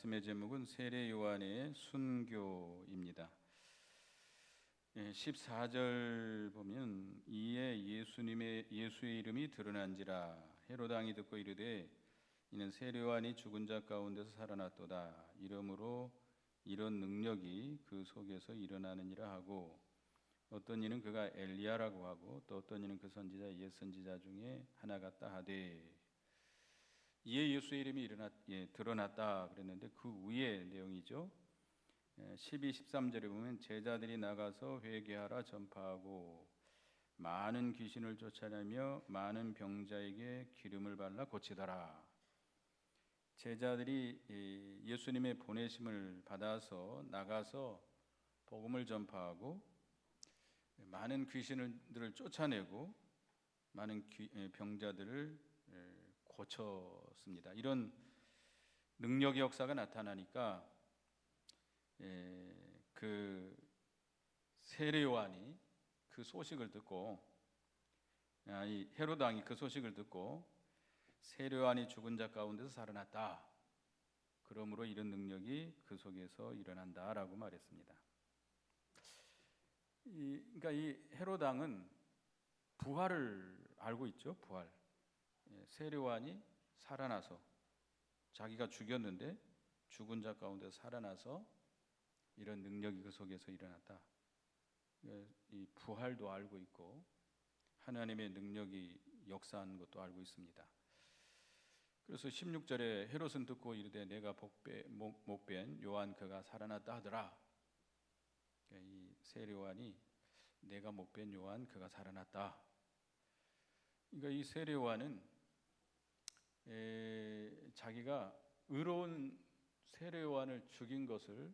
말씀의 제목은 세례 요한의 순교입니다. 14절 보면 이에 예수의 이름이 드러난지라 헤롯 왕이 듣고 이르되 이는 세례 요한이 죽은 자 가운데서 살아났도다. 이러므로 이런 능력이 그 속에서 일어나느니라 하고, 어떤 이는 그가 엘리야라고 하고 또 어떤 이는 그 선지자 옛 선지자 중에 하나 같다 하되, 이에 예수의 이름이 드러났다 그랬는데 그 위의 내용이죠. 12, 13절에 보면 제자들이 나가서 회개하라 전파하고 많은 귀신을 쫓아내며 많은 병자에게 기름을 발라 고치더라. 제자들이 예수님의 보내심을 받아서 나가서 복음을 전파하고 많은 귀신들을 쫓아내고 많은 병자들을 고쳤습니다. 이런 능력의 역사가 나타나니까 그 세례 요한이 그 소식을 듣고, 이 헤롯 왕이 그 소식을 듣고 세례 요한이 죽은 자 가운데서 살아났다. 그러므로 이런 능력이 그 속에서 일어난다라고 말했습니다. 그러니까 이 헤롯 왕은 부활을 알고 있죠. 부활. 세례 요한이 살아나서, 자기가 죽였는데 죽은 자 가운데서 살아나서 이런 능력이 그 속에서 일어났다. 이 부활도 알고 있고 하나님의 능력이 역사하는 것도 알고 있습니다. 그래서 16절에 헤롯은 듣고 이르되 내가 목벤 요한 그가 살아났다 하더라. 이 세례 요한이 내가 목벤 요한 그가 살아났다. 그러니까 이 세례 요한은 자기가 의로운 세례 요한을 죽인 것을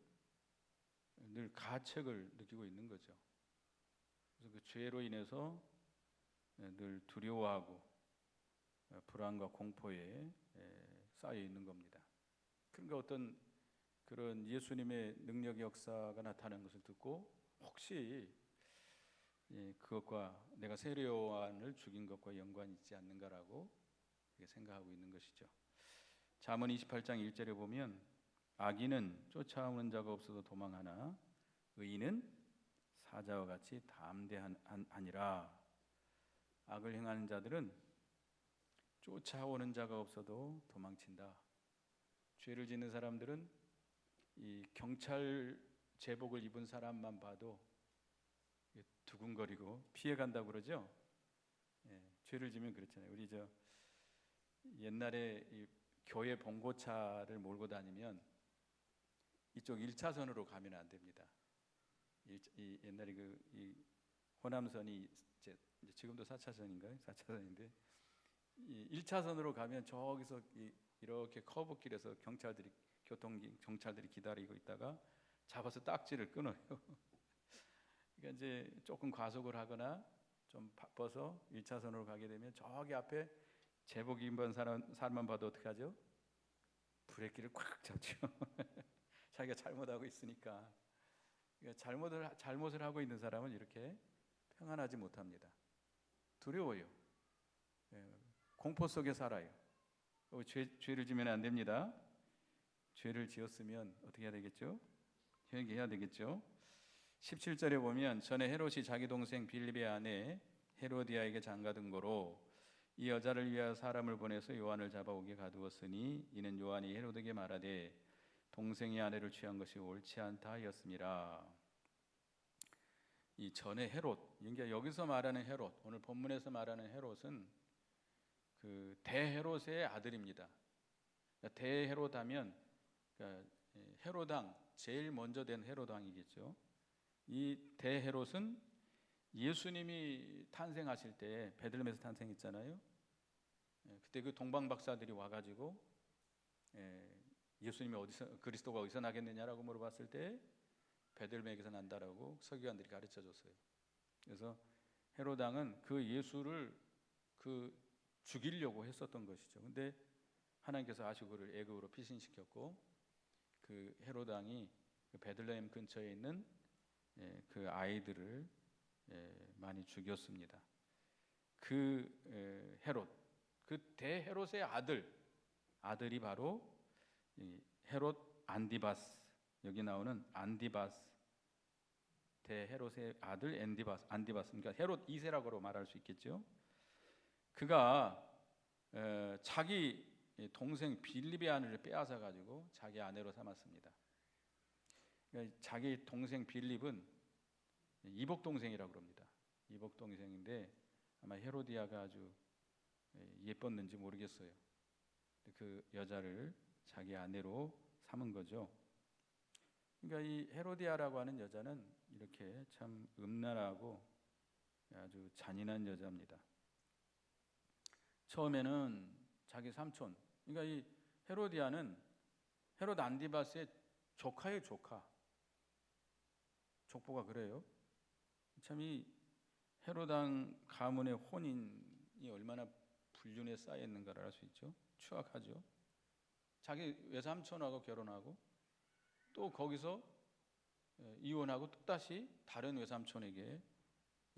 늘 가책을 느끼고 있는 거죠. 그래서 그 죄로 인해서 늘 두려워하고 불안과 공포에 쌓여 있는 겁니다. 그러니까 어떤 그런 예수님의 능력 역사가 나타나는 것을 듣고 혹시 그것과 내가 세례 요한을 죽인 것과 연관이 있지 않는가라고 생각하고 있는 것이죠. 잠언 28장 1절에 보면 악인은 쫓아오는 자가 없어도 도망하나 의인은 사자와 같이 담대하니라. 악을 행하는 자들은 쫓아오는 자가 없어도 도망친다. 죄를 짓는 사람들은 이 경찰 제복을 입은 사람만 봐도 두근거리고 피해간다고 그러죠. 죄를 지면 그렇잖아요. 우리 옛날에 이 교회 봉고차를 몰고 다니면 이쪽 1차선으로 가면 안 됩니다. 옛날에 이 호남선이 지금도 4차선인가요? 4차선인데 1차선으로 가면 저기서 이렇게 커브길에서 경찰들이 기다리고 있다가 잡아서 딱지를 끊어요. 그러니까 이제 조금 과속을 하거나 좀 바빠서 1차선으로 가게 되면 저기 앞에 제복 입은 사람만 봐도 어떻게 하죠? 브레이크를 꽉 잡죠. 자기가 잘못하고 있으니까. 그러니까 잘못을 하고 있는 사람은 이렇게 평안하지 못합니다. 두려워요. 공포 속에 살아요. 죄를 지면 안 됩니다. 죄를 지었으면 어떻게 해야 되겠죠? 회개해야 되겠죠. 17절에 보면 전에 헤롯이 자기 동생 빌립의 아내 헤로디아에게 장가든 거로 이 여자를 위하여 사람을 보내서 요한을 잡아오게 가두었으니 이는 요한이 헤롯에게 말하되 동생이 아내를 취한 것이 옳지 않다 하였습니다. 이 전에 헤롯, 그러니까 여기서 말하는 헤롯, 오늘 본문에서 말하는 헤롯은 그 대헤롯의 아들입니다. 그러니까 대헤롯 하면 그러니까 헤롯 왕, 제일 먼저 된 헤롯 왕이겠죠. 이 대헤롯은 예수님이 탄생하실 때 베들레헴에서 탄생했잖아요. 그때 그 동방 박사들이 와가지고 예수님이 그리스도가 어디서 나겠느냐라고 물어봤을 때 베들레헴에서 난다라고 서기관들이 가르쳐 줬어요. 그래서 헤롯 왕은 그 예수를 죽이려고 했었던 것이죠. 근데 하나님께서 아시고 그를 애굽으로 피신시켰고 그 헤롯 왕이 그 베들레헴 근처에 있는 그 아이들을 많이 죽였습니다. 그 헤롯, 그 대헤롯의 아들이 바로 이 헤롯 안디바스, 여기 나오는 안디바스 대헤롯의 아들 안디바스, 그러니까 헤롯 2세라고 말할 수 있겠죠. 그가 자기 동생 빌립의 아내를 빼앗아 가지고 자기 아내로 삼았습니다. 그러니까 자기 동생 빌립은 이복 동생이라고 그럽니다. 이복 동생인데 아마 헤로디아가 아주 예뻤는지 모르겠어요. 그 여자를 자기 아내로 삼은 거죠. 그러니까 이 헤로디아라고 하는 여자는 이렇게 참 음란하고 아주 잔인한 여자입니다. 처음에는 자기 삼촌, 그러니까 이 헤로디아는 헤롯 안디바스의 조카의 조카. 족보가 그래요. 참 이 헤롯 왕 가문의 혼인이 얼마나 불륜에 쌓여 있는가를 알 수 있죠. 추악하죠. 자기 외삼촌하고 결혼하고 또 거기서 이혼하고 또다시 다른 외삼촌에게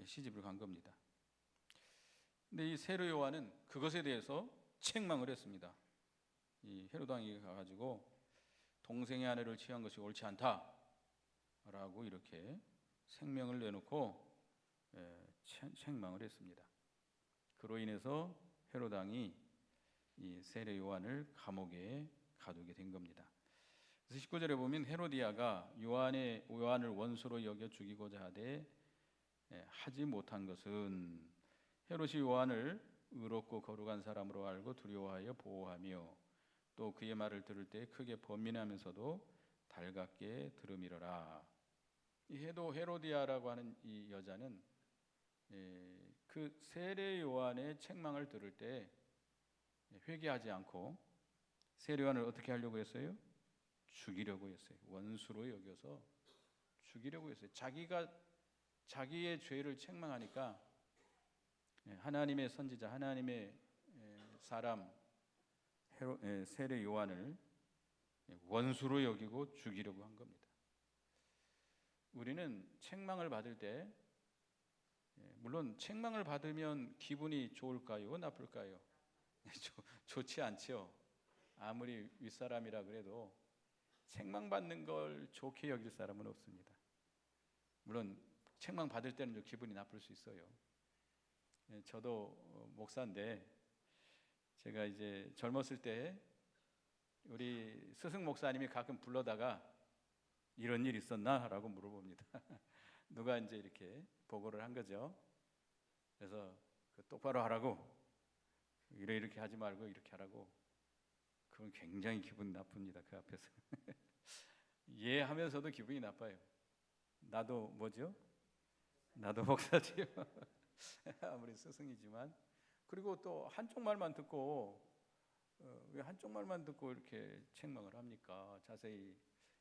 시집을 간 겁니다. 근데 이 세례 요한은 그것에 대해서 책망을 했습니다. 이 헤롯 왕이 가가지고 동생의 아내를 취한 것이 옳지 않다라고 이렇게 생명을 내놓고 책망을 했습니다. 그로 인해서 헤롯 왕이 이 세례 요한을 감옥에 가두게 된 겁니다. 그래서 19절에 보면 헤로디아가 요한을 원수로 여겨 죽이고자 하되 하지 못한 것은 헤롯이 요한을 의롭고 거룩한 사람으로 알고 두려워하여 보호하며 또 그의 말을 들을 때 크게 번민하면서도 달갑게 들음이러라. 이 헤로디아라고 하는 이 여자는 그 세례 요한의 책망을 들을 때 회개하지 않고 세례 요한을 어떻게 하려고 했어요? 죽이려고 했어요. 원수로 여겨서 죽이려고 했어요. 자기의 죄를 책망하니까 하나님의 선지자, 하나님의 사람 세례 요한을 원수로 여기고 죽이려고 한 겁니다. 우리는 책망을 받을 때 물론 책망을 받으면 기분이 좋을까요? 나쁠까요? 좋지 않죠. 아무리 윗사람이라 그래도 책망받는 걸 좋게 여길 사람은 없습니다. 물론 책망받을 때는 좀 기분이 나쁠 수 있어요. 저도 목사인데 제가 이제 젊었을 때 우리 스승 목사님이 가끔 불러다가 이런 일 있었나? 라고 물어봅니다. 누가 이제 이렇게 보고를 한 거죠. 그래서 똑바로 하라고, 이렇게 하지 말고 이렇게 하라고. 그건 굉장히 기분 나쁩니다. 그 앞에서. 하면서도 기분이 나빠요. 나도 뭐죠? 나도 목사지요. 아무리 스승이지만. 그리고 또 한쪽 말만 듣고 왜 한쪽 말만 듣고 이렇게 책망을 합니까? 자세히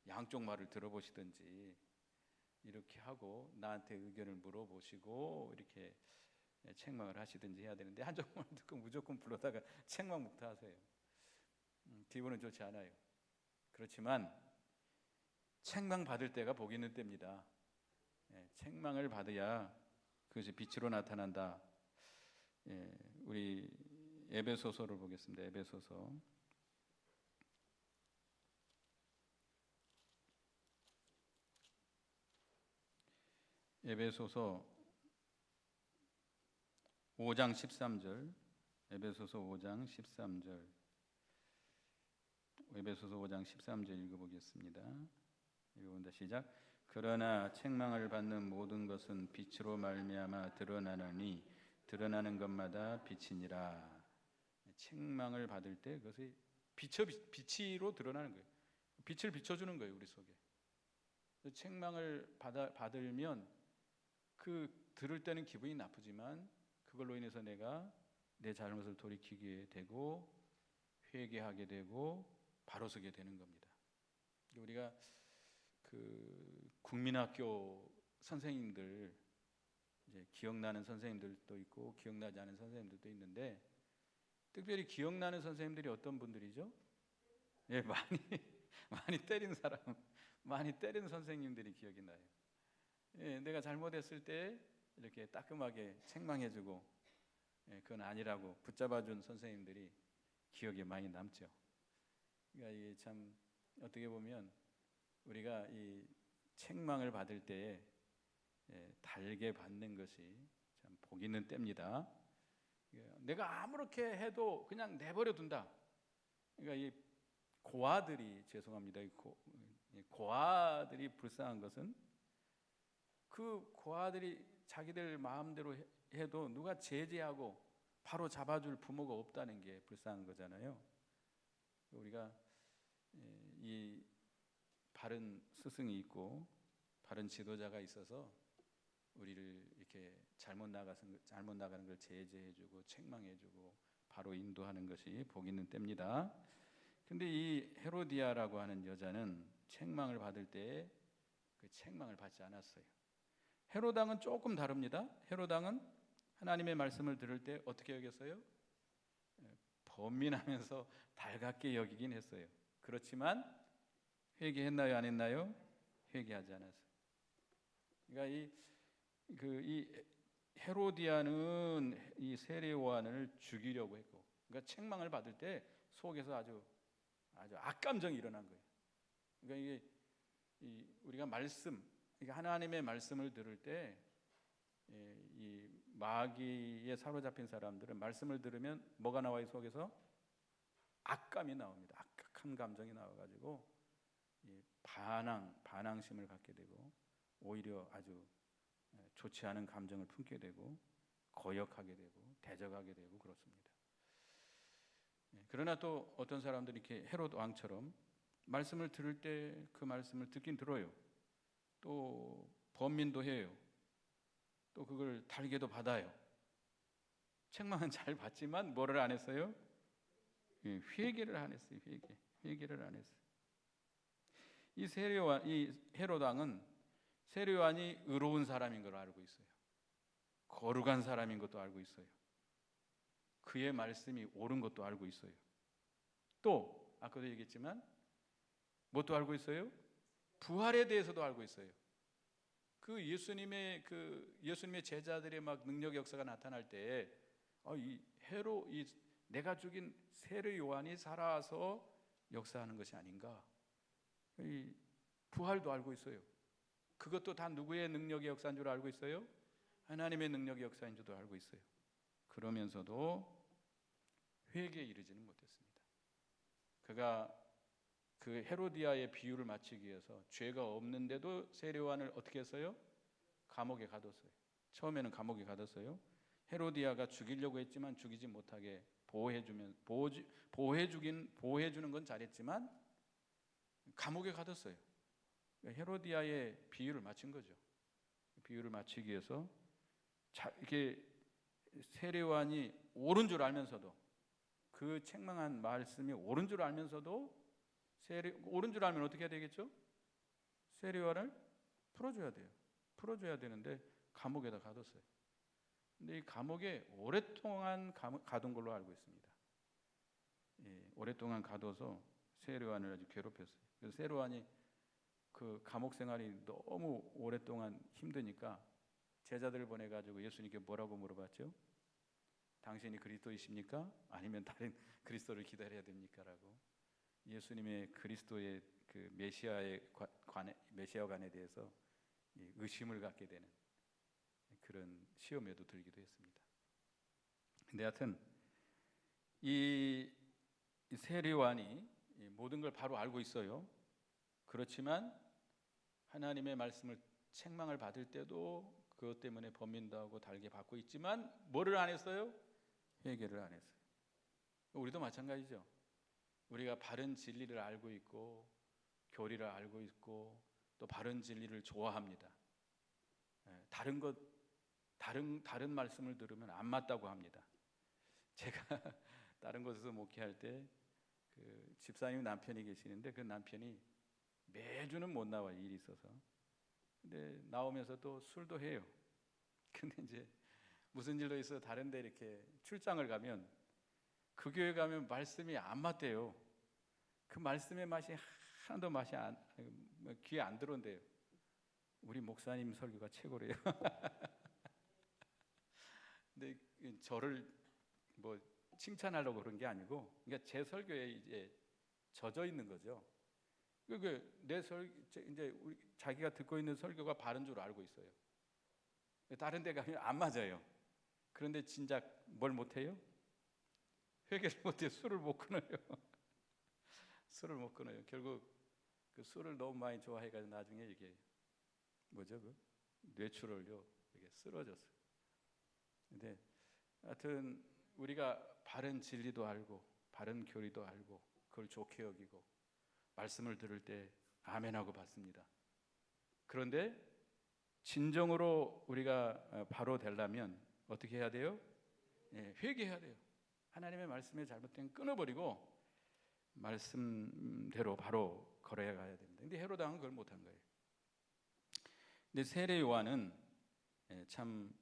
양쪽 말을 들어보시든지 이렇게 하고 나한테 의견을 물어보시고 이렇게 책망을 하시든지 해야 되는데 한쪽 말 듣고 무조건 불러다가 책망부터 하세요. 기분은 좋지 않아요. 그렇지만 책망 받을 때가 복 있는 때입니다. 책망을 받아야 그것이 빛으로 나타난다. 우리 에베소서를 보겠습니다. 에베소서 5장 13절. 에베소서 5장 13절. 에베소서 5장 13절 읽어보겠습니다. 읽어본다. 시작. 그러나 책망을 받는 모든 것은 빛으로 말미암아 드러나느니 드러나는 것마다 빛이니라. 책망을 받을 때 그것이 빛으로 드러나는 거예요. 빛을 비춰주는 거예요, 우리 속에. 책망을 받으면 들을 때는 기분이 나쁘지만 그걸로 인해서 내가 내 잘못을 돌이키게 되고 회개하게 되고 바로 서게 되는 겁니다. 우리가 국민학교 선생님들 이제 기억나는 선생님들도 있고 기억나지 않은 선생님들도 있는데 특별히 기억나는 선생님들이 어떤 분들이죠? 많이 때린 사람, 많이 때린 선생님들이 기억이 나요. 내가 잘못했을 때 이렇게 따끔하게 책망해주고 그건 아니라고 붙잡아준 선생님들이 기억에 많이 남죠. 그러니까 이게 참 어떻게 보면 우리가 이 책망을 받을 때에 달게 받는 것이 참 복 있는 때입니다. 내가 아무렇게 해도 그냥 내버려 둔다. 그러니까 이 고아들이 죄송합니다. 이 고아들이 불쌍한 것은 그 고아들이 자기들 마음대로 해도 누가 제지하고 바로 잡아줄 부모가 없다는 게 불쌍한 거잖아요. 우리가 이 바른 스승이 있고 바른 지도자가 있어서 우리를 이렇게 잘못 나가는 걸 제지해주고 책망해주고 바로 인도하는 것이 복 있는 때입니다. 근데 이 헤로디아라고 하는 여자는 책망을 받을 때 그 책망을 받지 않았어요. 헤롯 왕은 조금 다릅니다. 헤롯 왕은 하나님의 말씀을 들을 때 어떻게 여겼어요? 번민하면서 달갑게 여기긴 했어요. 그렇지만 회개했나요, 안 했나요? 회개하지 않았어요. 그러니까 이 헤로디아는 이 세례 요한을 죽이려고 했고, 그러니까 책망을 받을 때 속에서 아주 악감정이 일어난 거예요. 그러니까 우리가 그러니까 하나님의 말씀을 들을 때 이 마귀에 사로잡힌 사람들은 말씀을 들으면 뭐가 나와요? 속에서 악감이 나옵니다. 악한 감정이 나와가지고 반항심을 갖게 되고 오히려 아주 좋지 않은 감정을 품게 되고 거역하게 되고 대적하게 되고 그렇습니다. 그러나 또 어떤 사람들이 이렇게 헤롯 왕처럼 말씀을 들을 때 그 말씀을 듣긴 들어요. 또 번민도 해요. 또 그걸 달게도 받아요. 책망은 잘 받지만 뭐를 안 했어요? 회개를 안 했어요. 회개를 안 했어요. 이 헤롯 왕은 세례 요한이 의로운 사람인 걸 알고 있어요. 거룩한 사람인 것도 알고 있어요. 그의 말씀이 옳은 것도 알고 있어요. 또 아까도 얘기했지만 뭣도 알고 있어요? 부활에 대해서도 알고 있어요. 예수님의 제자들의 막 능력 역사가 나타날 때 내가 죽인 세례 요한이 살아서 역사하는 것이 아닌가. 이 부활도 알고 있어요. 그것도 다 누구의 능력의 역사인 줄 알고 있어요? 하나님의 능력의 역사인 줄도 알고 있어요. 그러면서도 회개에 이르지는 못했습니다. 그가 그 헤로디아의 비유를 맞추기 위해서 죄가 없는데도 세례 요한을 어떻게 했어요? 감옥에 가뒀어요. 처음에는 감옥에 가뒀어요. 헤로디아가 죽이려고 했지만 죽이지 못하게 보호해주는 건 잘했지만 감옥에 가뒀어요. 헤로디아의 비유를 맞춘 거죠. 비유를 맞추기 위해서 이게 세례 요한이 옳은 줄 알면서도 그 책망한 말씀이 옳은 줄 알면서도 옳은 줄 알면 어떻게 해야 되겠죠? 세례 요한을 풀어줘야 돼요. 풀어줘야 되는데 감옥에다 가뒀어요. 근데 이 감옥에 오랫동안 가둔 걸로 알고 있습니다. 오랫동안 가둬서 세례 요한을 아주 괴롭혔어요. 그래서 세례 요한이 그 감옥 생활이 너무 오랫동안 힘드니까 제자들을 보내가지고 예수님께 뭐라고 물어봤죠? 당신이 그리스도이십니까? 아니면 다른 그리스도를 기다려야 됩니까? 라고 예수님의 그리스도의 그 메시아관에 대해서 의심을 갖게 되는 그런 시험에도 들기도 했습니다. 근데 하여튼 이 세례 요한이 모든 걸 바로 알고 있어요. 그렇지만 하나님의 말씀을 책망을 받을 때도 그것 때문에 번민도 하고 달게 받고 있지만 뭐를 안 했어요? 회개를 안 했어요. 우리도 마찬가지죠. 우리가 바른 진리를 알고 있고 교리를 알고 있고 또 바른 진리를 좋아합니다. 다른 말씀을 들으면 안 맞다고 합니다. 제가 다른 곳에서 목회할 때 그 집사님 남편이 계시는데 그 남편이 매주는 못 나와요. 일이 있어서. 근데 나오면서 또 술도 해요. 근데 이제 무슨 일로 있어 다른 데 이렇게 출장을 가면 그 교회 가면 말씀이 안 맞대요. 그 말씀의 맛이 하나도 귀에 안 들어온대요. 우리 목사님 설교가 최고래요. 근데 저를 뭐 칭찬하려고 그런 게 아니고, 그러니까 제 설교에 이제 젖어 있는 거죠. 이제 자기가 듣고 있는 설교가 바른 줄 알고 있어요. 다른 데 가면 안 맞아요. 그런데 진작 뭘 못해요? 회개를 못해 술을 못 끊어요. 술을 못 끊어요. 결국 그 술을 너무 많이 좋아해가지고 나중에 이게 뭐죠? 그 뇌출혈요. 이게 쓰러졌어요. 근데 하여튼 우리가 바른 진리도 알고 바른 교리도 알고 그걸 좋게 여기고 말씀을 들을 때 아멘하고 받습니다. 그런데 진정으로 우리가 바로 되려면 어떻게 해야 돼요? 회개해야 돼요. 하나님의 말씀에 잘못된 끊어버리고 말씀대로 바로 걸어야 가야 됩니다. 근데 헤롯 왕은 그걸 못한 거예요. 근데 세례 요한은 참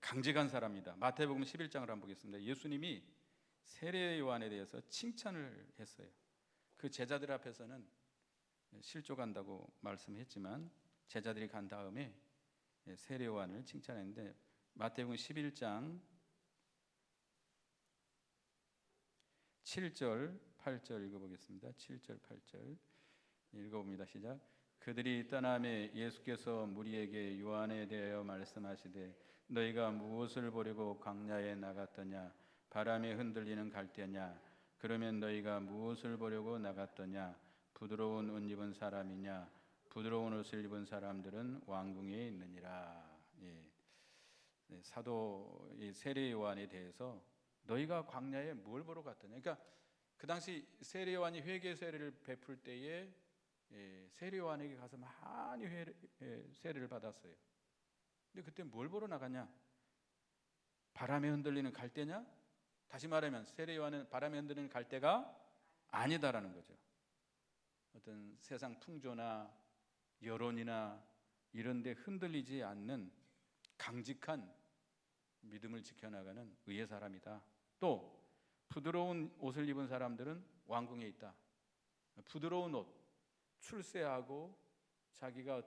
강직한 사람입니다. 마태복음 11장을 한번 보겠습니다. 예수님이 세례 요한에 대해서 칭찬을 했어요. 그 제자들 앞에서는 실족한다고 말씀했지만 제자들이 간 다음에 세례 요한을 칭찬했는데 마태복음 11장 7절 8절 읽어보겠습니다. 7절 8절 읽어봅니다. 시작. 그들이 떠나매 예수께서 무리에게 요한에 대하여 말씀하시되 너희가 무엇을 보려고 광야에 나갔더냐? 바람에 흔들리는 갈대냐? 그러면 너희가 무엇을 보려고 나갔더냐? 부드러운 옷 입은 사람이냐? 부드러운 옷을 입은 사람들은 왕궁에 있느니라. 사도 세례 요한에 대해서 너희가 광야에 뭘 보러 갔더냐? 그러니까 그 당시 세례 요한이 회개 세례를 베풀 때에 세례 요한에게 가서 많이 세례를 받았어요. 근데 그때 뭘 보러 나갔냐? 바람에 흔들리는 갈대냐? 다시 말하면 세례 요한은 바람에 흔들리는 갈대가 아니다라는 거죠. 어떤 세상 풍조나 여론이나 이런 데 흔들리지 않는 강직한 믿음을 지켜나가는 의의 사람이다. 또 부드러운 옷을 입은 사람들은 왕궁에 있다. 부드러운 옷, 출세하고 자기가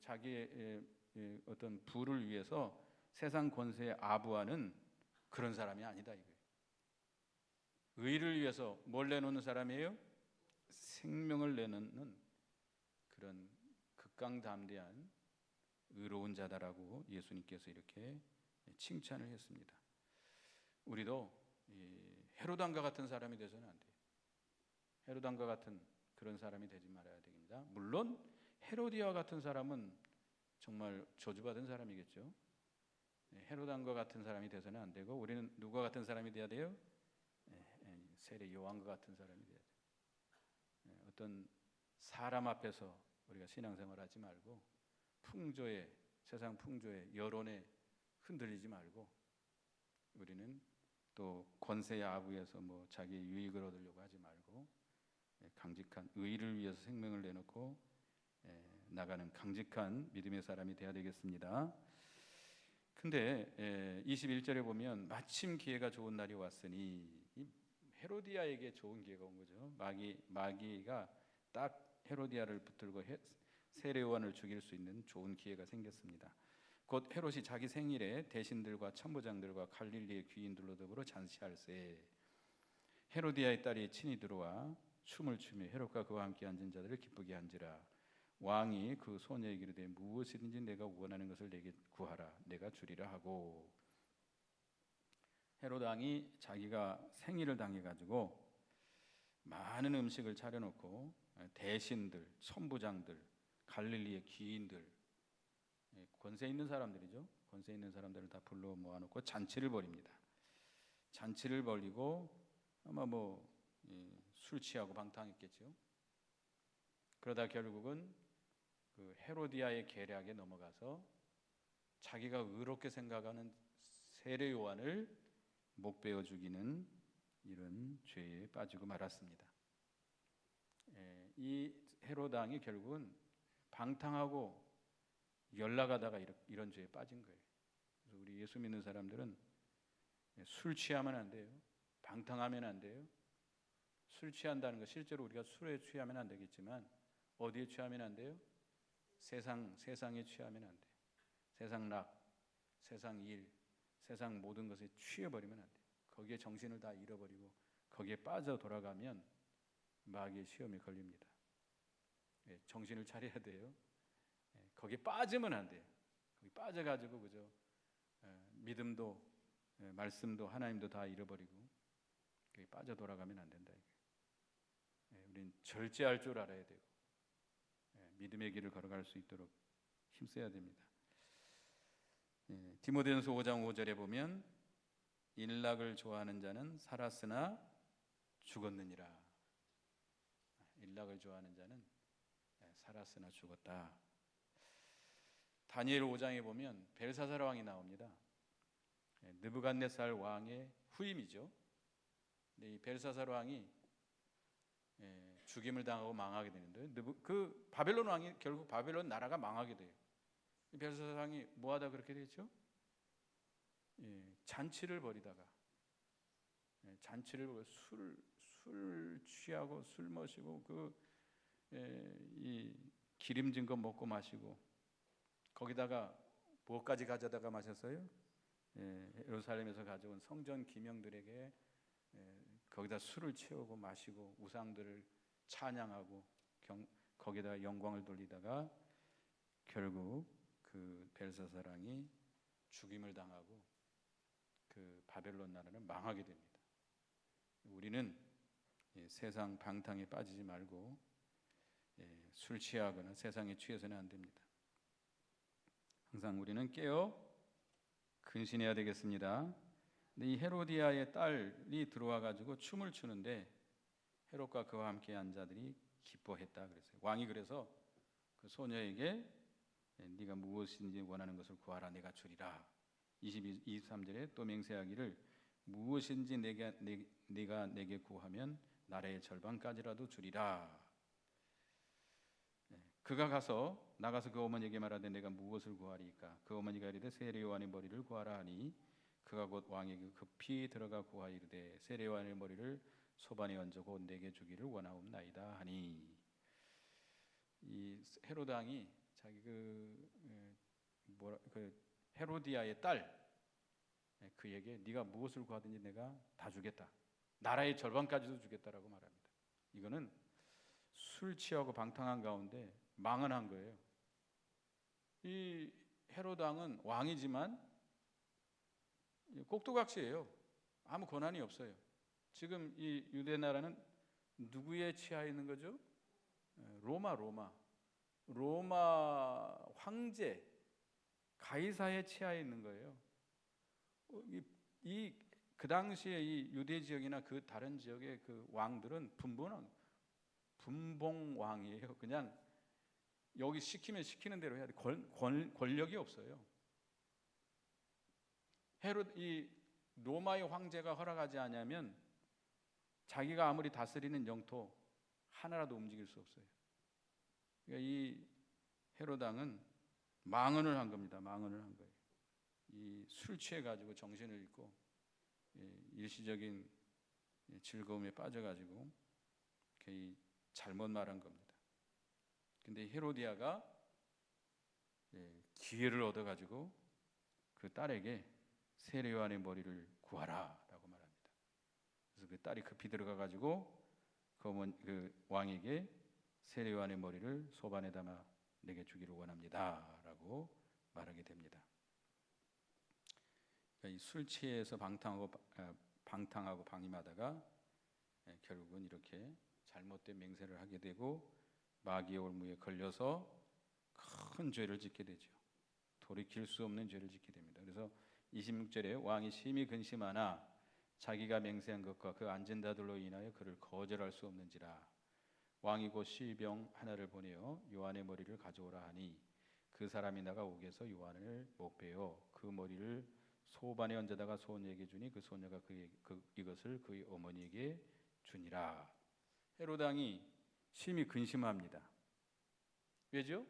자기의 어떤 부를 위해서 세상 권세에 아부하는 그런 사람이 아니다 이거예요. 의를 위해서 뭘 내놓는 사람이에요? 생명을 내놓는 그런 극강담대한 의로운 자다라고 예수님께서 이렇게 칭찬을 했습니다. 우리도 헤롯 왕과 같은 사람이 되서는 안 돼요. 헤롯 왕과 같은 그런 사람이 되지 말아야 됩니다. 물론 헤로디아와 같은 사람은 정말 저주받은 사람이겠죠. 헤롯 왕과 같은 사람이 되서는 안 되고 우리는 누구와 같은 사람이 돼야 돼요? 세례 요한과 같은 사람이 돼야 돼요. 어떤 사람 앞에서 우리가 신앙생활하지 말고 세상 풍조에 여론에 흔들리지 말고 우리는 또 권세의 아부에서 자기 유익을 얻으려고 하지 말고 강직한 의를 위해서 생명을 내놓고 나가는 강직한 믿음의 사람이 되어야 되겠습니다. 근데 21절에 보면 마침 기회가 좋은 날이 왔으니 헤로디아에게 좋은 기회가 온 거죠. 마귀가 딱 헤로디아를 붙들고 세례 요한을 죽일 수 있는 좋은 기회가 생겼습니다. 곧 헤롯이 자기 생일에 대신들과 천부장들과 갈릴리의 귀인들로 더불어 잔치할세. 헤로디아의 딸이 친히 들어와 춤을 추며 헤롯과 그와 함께 앉은 자들을 기쁘게 한지라. 왕이 그 소녀에게 이르되 무엇이든지 내가 원하는 것을 내게 구하라 내가 주리라 하고. 헤롯 왕이 자기가 생일을 당해가지고 많은 음식을 차려놓고 대신들, 천부장들, 갈릴리의 귀인들, 권세 있는 사람들이죠. 권세 있는 사람들을 다 불러 모아놓고 잔치를 벌입니다. 잔치를 벌이고 아마 술 취하고 방탕했겠죠. 그러다 결국은 그 헤로디아의 계략에 넘어가서 자기가 의롭게 생각하는 세례 요한을 목베어 죽이는 이런 죄에 빠지고 말았습니다. 이 헤롯 왕이 결국은 방탕하고 연락하다가 이런 죄에 빠진 거예요. 그래서 우리 예수 믿는 사람들은 술 취하면 안 돼요. 방탕하면 안 돼요. 술 취한다는 거 실제로 우리가 술에 취하면 안 되겠지만 어디에 취하면 안 돼요? 세상에 취하면 안 돼요. 세상 락, 세상 일, 세상 모든 것에 취해버리면 안 돼요. 거기에 정신을 다 잃어버리고 거기에 빠져 돌아가면 마귀의 시험에 걸립니다. 정신을 차려야 돼요. 거기에 빠지면 안 돼요. 거기 빠져가지고 그죠? 믿음도 말씀도 하나님도 다 잃어버리고 거기 빠져 돌아가면 안 된다. 우린 절제할 줄 알아야 되고 믿음의 길을 걸어갈 수 있도록 힘써야 됩니다. 디모데전서 5장 5절에 보면 일락을 좋아하는 자는 살았으나 죽었느니라. 일락을 좋아하는 자는 살았으나 죽었다. 다니엘 5장에 보면 벨사살 왕이 나옵니다. 느부갓네살 왕의 후임이죠. 이 벨사살 왕이 죽임을 당하고 망하게 되는데 그 바벨론 왕이 결국 바벨론 나라가 망하게 돼요. 벨사살 왕이 뭐하다 그렇게 됐죠? 잔치를 벌이다가 술 취하고 술 마시고 이 기름진 거 먹고 마시고 거기다가 뭐까지 가져다가 마셨어요? 예루살렘에서 가져온 성전 기명들에게 거기다 술을 채우고 마시고 우상들을 찬양하고 거기다 영광을 돌리다가 결국 그 벨사살 왕이 죽임을 당하고 그 바벨론 나라는 망하게 됩니다. 우리는 세상 방탕에 빠지지 말고 술 취하거나 세상에 취해서는 안 됩니다. 항상 우리는 깨어 근신해야 되겠습니다. 근데 이 헤로디아의 딸이 들어와 가지고 춤을 추는데 헤롯과 그와 함께한 자들이 기뻐했다 그랬어요. 왕이 그래서 그 소녀에게 네가 무엇인지 원하는 것을 구하라 내가 주리라. 23절에 또 맹세하기를 무엇인지 네가 내게 구하면 나라의 절반까지라도 주리라. 그가 나가서 그 어머니에게 말하되 내가 무엇을 구하리이까? 그 어머니가 이르되 세례 요한의 머리를 구하라 하니 그가 곧 왕에게 급히 들어가 구하이르되 세례 요한의 머리를 소반에 얹어 곧 내게 주기를 원하옵나이다 하니. 이 헤롯 왕이 자기 헤로디아의 딸 그에게 네가 무엇을 구하든지 내가 다 주겠다. 나라의 절반까지도 주겠다라고 말합니다. 이거는 술 취하고 방탕한 가운데 망언한 거예요. 이 헤롯 왕은 왕이지만 꼭두각시예요. 아무 권한이 없어요. 지금 이 유대 나라는 누구의 치하에 있는 거죠? 로마 황제 가이사의 치하에 있는 거예요. 그 당시에 이 유대 지역이나 그 다른 지역의 그 왕들은 분봉왕이에요. 그냥 여기 시키면 시키는 대로 해야 돼. 권력이 없어요. 이 로마의 황제가 허락하지 않으면 자기가 아무리 다스리는 영토 하나라도 움직일 수 없어요. 그러니까 이 헤롯 왕은 망언을 한 겁니다. 망언을 한 거예요. 이 술 취해 가지고 정신을 잃고 일시적인 즐거움에 빠져 가지고 잘못 말한 겁니다. 근데 헤로디아가 기회를 얻어 가지고 그 딸에게 세례 요한의 머리를 구하라라고 말합니다. 그래서 그 딸이 급히 들어가 가지고 그 왕에게 세례 요한의 머리를 소반에 담아 내게 주기를 원합니다라고 말하게 됩니다. 그러니까 술 취해서 방탕하고 방임하다가 결국은 이렇게 잘못된 맹세를 하게 되고 마귀의 올무에 걸려서 큰 죄를 짓게 되죠. 돌이킬 수 없는 죄를 짓게 됩니다. 그래서 26절에 왕이 심히 근심하나 자기가 맹세한 것과 그 앉은 자들로 인하여 그를 거절할 수 없는지라. 왕이 곧 시병 하나를 보내어 요한의 머리를 가져오라 하니 그 사람이 나가 옥에서 요한을 못 베어 그 머리를 소반에 얹어다가 소녀에게 주니 그 소녀가 이것을 그의 어머니에게 주니라. 헤롯 왕이 심히 근심합니다. 왜죠?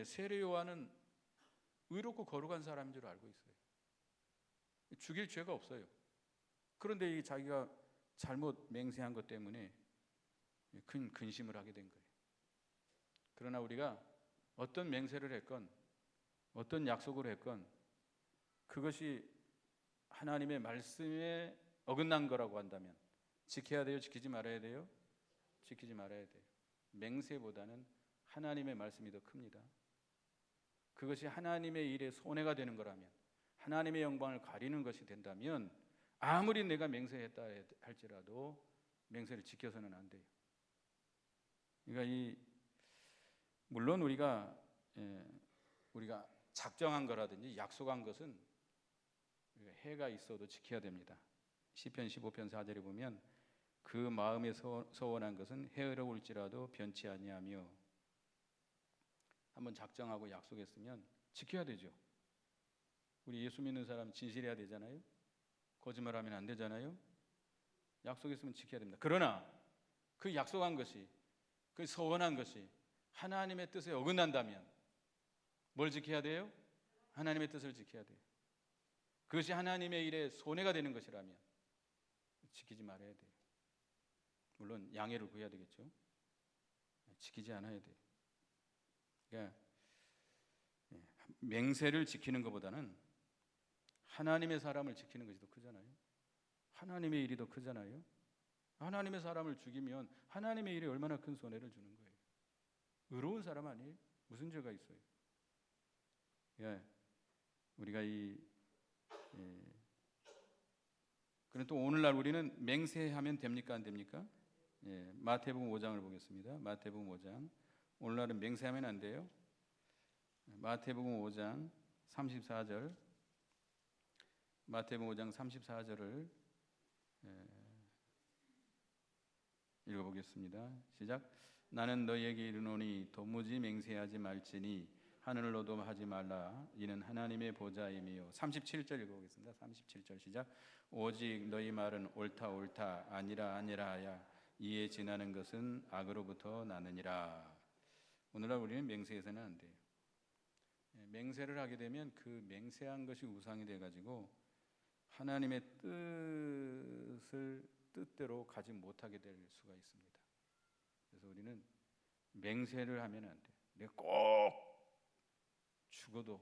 세례 요한은 의롭고 거룩한 사람인 줄 알고 있어요. 죽일 죄가 없어요. 그런데 자기가 잘못 맹세한 것 때문에 큰 근심을 하게 된 거예요. 그러나 우리가 어떤 맹세를 했건 어떤 약속을 했건 그것이 하나님의 말씀에 어긋난 거라고 한다면 지켜야 돼요? 지키지 말아야 돼요? 지키지 말아야 돼요. 맹세보다는 하나님의 말씀이 더 큽니다. 그것이 하나님의 일에 손해가 되는 거라면, 하나님의 영광을 가리는 것이 된다면 아무리 내가 맹세했다 할지라도 맹세를 지켜서는 안 돼요. 그러니까 물론 우리가 작정한 거라든지 약속한 것은 해가 있어도 지켜야 됩니다. 시편 15편 4절에 보면 그 마음에 서원한 것은 해가 올지라도 변치 아니하며, 한번 작정하고 약속했으면 지켜야 되죠. 우리 예수 믿는 사람 진실해야 되잖아요. 거짓말하면 안 되잖아요. 약속했으면 지켜야 됩니다. 그러나 그 약속한 것이, 그 서원한 것이 하나님의 뜻에 어긋난다면 뭘 지켜야 돼요? 하나님의 뜻을 지켜야 돼요. 그것이 하나님의 일에 손해가 되는 것이라면 지키지 말아야 돼요. 물론 양해를 구해야 되겠죠. 지키지 않아야 돼요. 그러니까 맹세를 지키는 것보다는 하나님의 사람을 지키는 것이 더 크잖아요. 하나님의 일이 더 크잖아요. 하나님의 사람을 죽이면 하나님의 일에 얼마나 큰 손해를 주는 거예요. 의로운 사람 아니에요? 무슨 죄가 있어요? 우리가 그런데 또 오늘날 우리는 맹세하면 됩니까, 안 됩니까? 마태복음 5장을 보겠습니다. 마태복음 5장. 오늘날은 맹세하면 안 돼요. 마태복음 5장 34절. 마태복음 5장 34절을 읽어보겠습니다. 시작. 나는 너희에게 이르노니 도무지 맹세하지 말지니 하늘로도 하지 말라. 이는 하나님의 보좌임이요. 37절 읽어보겠습니다. 37절 시작. 오직 너희 말은 옳다 옳다 아니라 아니라 하야 이에 지나는 것은 악으로부터 나느니라. 오늘날 우리는 맹세해서는 안 돼요. 맹세를 하게 되면 그 맹세한 것이 우상이 돼가지고 하나님의 뜻대로 가지 못하게 될 수가 있습니다. 그래서 우리는 맹세를 하면 안 돼요. 내가 꼭 죽어도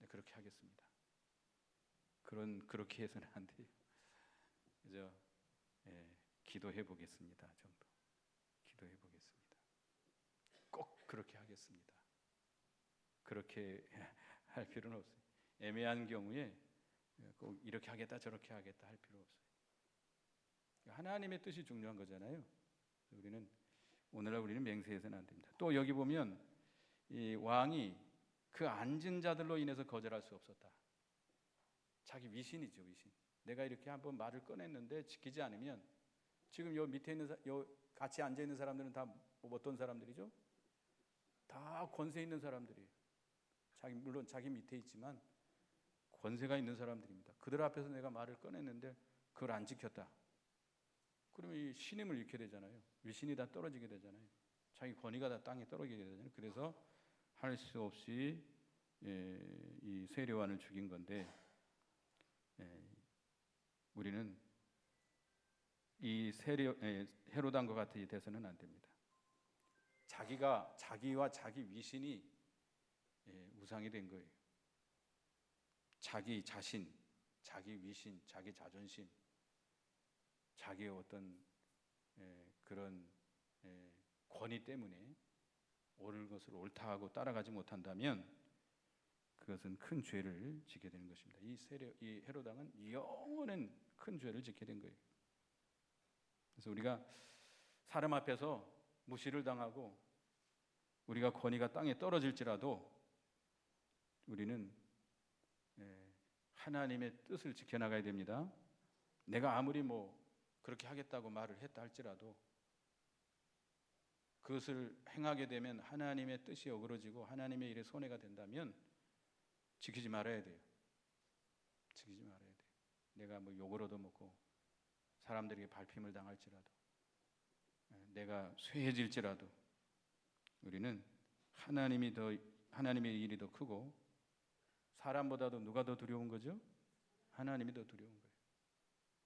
그렇게 하겠습니다. 그렇게 해서는 안 돼요. 그래서 기도해 보겠습니다. 정도. 기도해 보겠습니다. 꼭 그렇게 하겠습니다. 그렇게 할 필요는 없어요. 애매한 경우에 꼭 이렇게 하겠다 저렇게 하겠다 할 필요 없어요. 하나님의 뜻이 중요한 거잖아요. 오늘날 우리는 맹세해서는 안 됩니다. 또 여기 보면 이 왕이 그 앉은 자들로 인해서 거절할 수 없었다. 자기 위신이죠, 위신. 내가 이렇게 한번 말을 꺼냈는데 지키지 않으면, 지금 요 밑에 있는 같이 앉아 있는 사람들은 다 어떤 사람들이죠? 다 권세 있는 사람들이에요. 물론 자기 밑에 있지만 권세가 있는 사람들입니다. 그들 앞에서 내가 말을 꺼냈는데 그걸 안 지켰다. 그러면 이 신임을 잃게 되잖아요. 위신이 다 떨어지게 되잖아요. 자기 권위가 다 땅에 떨어지게 되잖아요. 그래서 할 수 없이 이 세례요한을 죽인 건데, 우리는 이 헤로단과 같이 돼서는 안 됩니다. 자기와 자기 위신이 우상이 된 거예요. 자기 자신, 자기 위신, 자기 자존심, 자기의 어떤 그런 권위 때문에 옳은 것을 옳다 하고 따라가지 못한다면 그것은 큰 죄를 짓게 되는 것입니다. 이 헤롯 왕은 영원한 큰 죄를 짓게 된 거예요. 그래서 우리가 사람 앞에서 무시를 당하고 우리가 권위가 땅에 떨어질지라도 우리는 하나님의 뜻을 지켜나가야 됩니다. 내가 아무리 그렇게 하겠다고 말을 했다 할지라도 그것을 행하게 되면 하나님의 뜻이 어그러지고 하나님의 일에 손해가 된다면 지키지 말아야 돼요. 지키지 말아야 돼요. 내가 욕을 얻어먹고 사람들에게 발핌을 당할지라도, 내가 쇠해질지라도 우리는 하나님의 일이 더 크고, 사람보다도 누가 더 두려운 거죠? 하나님이 더 두려운 거예요.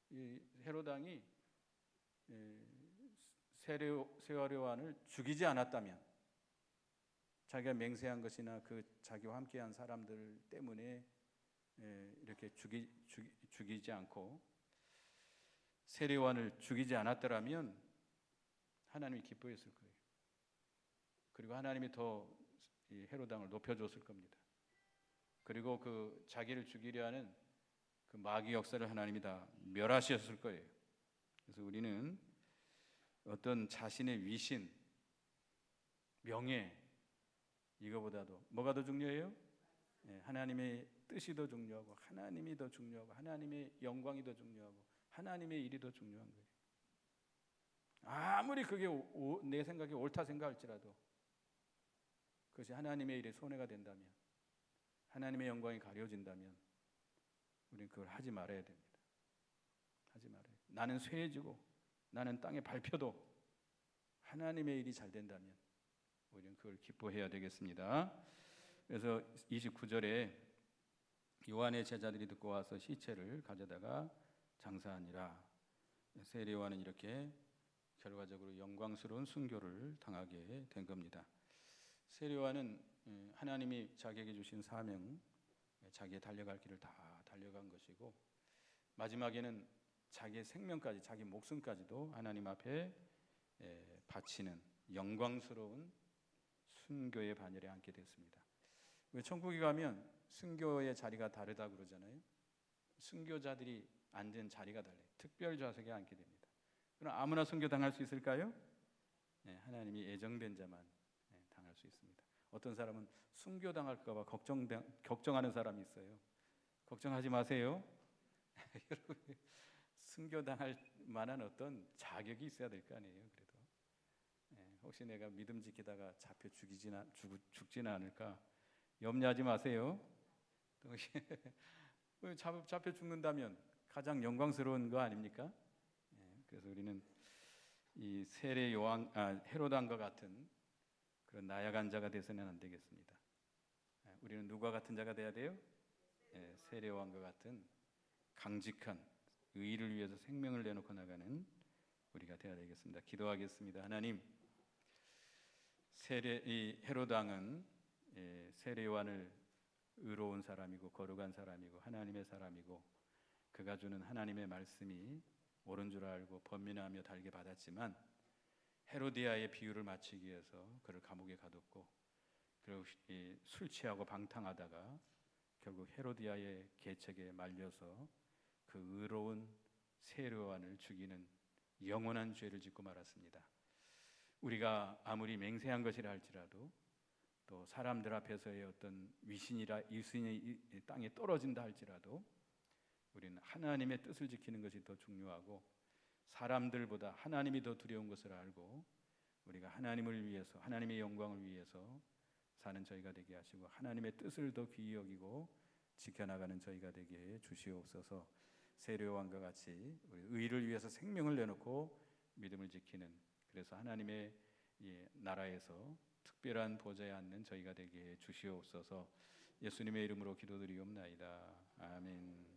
이 헤롯 왕이 세례요한을 죽이지 않았다면, 자기가 맹세한 것이나 그 자기와 함께한 사람들 때문에 이렇게 죽이지 않고 세례요한을 죽이지 않았더라면 하나님이 기뻐했을 거예요. 그리고 하나님이 더 이 헤롯 왕을 높여줬을 겁니다. 그리고 그 자기를 죽이려 하는 그 마귀 역사를 하나님이 다 멸하셨을 거예요. 그래서 우리는 어떤 자신의 위신, 명예, 이거보다도 뭐가 더 중요해요? 하나님의 뜻이 더 중요하고, 하나님이 더 중요하고, 하나님의 영광이 더 중요하고, 하나님의 일이 더 중요한 거예요. 아무리 그게 내 생각이 옳다 생각할지라도 그것이 하나님의 일에 손해가 된다면, 하나님의 영광이 가려진다면 우리는 그걸 하지 말아야 됩니다. 하지 말아요. 나는 쇠해지고 나는 땅에 밟혀도 하나님의 일이 잘 된다면 우리는 그걸 기뻐해야 되겠습니다. 그래서 29절에 요한의 제자들이 듣고 와서 시체를 가져다가 장사하니라. 세례 요한은 이렇게 결과적으로 영광스러운 순교를 당하게 된 겁니다. 세례 요한은 하나님이 자기에게 주신 사명, 자기의 달려갈 길을 다 달려간 것이고, 마지막에는 자기의 생명까지, 자기 목숨까지도 하나님 앞에 바치는 영광스러운 순교의 반열에 앉게 됐습니다. 왜 천국에 가면 순교의 자리가 다르다 그러잖아요. 순교자들이 앉은 자리가 달라요. 특별 좌석에 앉게 됩니다. 그럼 아무나 순교 당할 수 있을까요? 하나님이 예정된 자만 당할 수 있습니다. 어떤 사람은 순교 당할까 봐 걱정하는 사람이 있어요. 걱정하지 마세요. 여러분, 순교 당할 만한 어떤 자격이 있어야 될 거 아니에요. 그래도 혹시 내가 믿음 지키다가 잡혀 죽지는 않을까 염려하지 마세요. 잡혀 죽는다면 가장 영광스러운 거 아닙니까? 그래서 우리는 이 세례 요한, 헤롯 왕과 같은 그런 나약한 자가 되서는 안 되겠습니다. 우리는 누가 같은 자가 돼야 돼요? 세례 요한과 같은 강직한 의를 위해서 생명을 내놓고 나가는 우리가 되어야 되겠습니다. 기도하겠습니다. 하나님, 이 헤롯 왕은 세례 요한을 의로운 사람이고 거룩한 사람이고 하나님의 사람이고 그가 주는 하나님의 말씀이 옳은 줄 알고 번민하며 달게 받았지만 헤로디아의 비유를 맞추기 위해서 그를 감옥에 가뒀고, 그리고 술 취하고 방탕하다가 결국 헤로디아의 계책에 말려서 그 의로운 세례 요한을 죽이는 영원한 죄를 짓고 말았습니다. 우리가 아무리 맹세한 것이라 할지라도, 또 사람들 앞에서의 어떤 위신이 땅에 떨어진다 할지라도 우리는 하나님의 뜻을 지키는 것이 더 중요하고, 사람들보다 하나님이 더 두려운 것을 알고 우리가 하나님을 위해서, 하나님의 영광을 위해서 사는 저희가 되게 하시고, 하나님의 뜻을 더 귀히 여기고 지켜나가는 저희가 되게 해 주시옵소서. 세례 요한과 같이 우리 의를 위해서 생명을 내놓고 믿음을 지키는, 그래서 하나님의 나라에서 특별한 보좌에 앉는 저희가 되게 해 주시옵소서. 예수님의 이름으로 기도드리옵나이다. 아멘.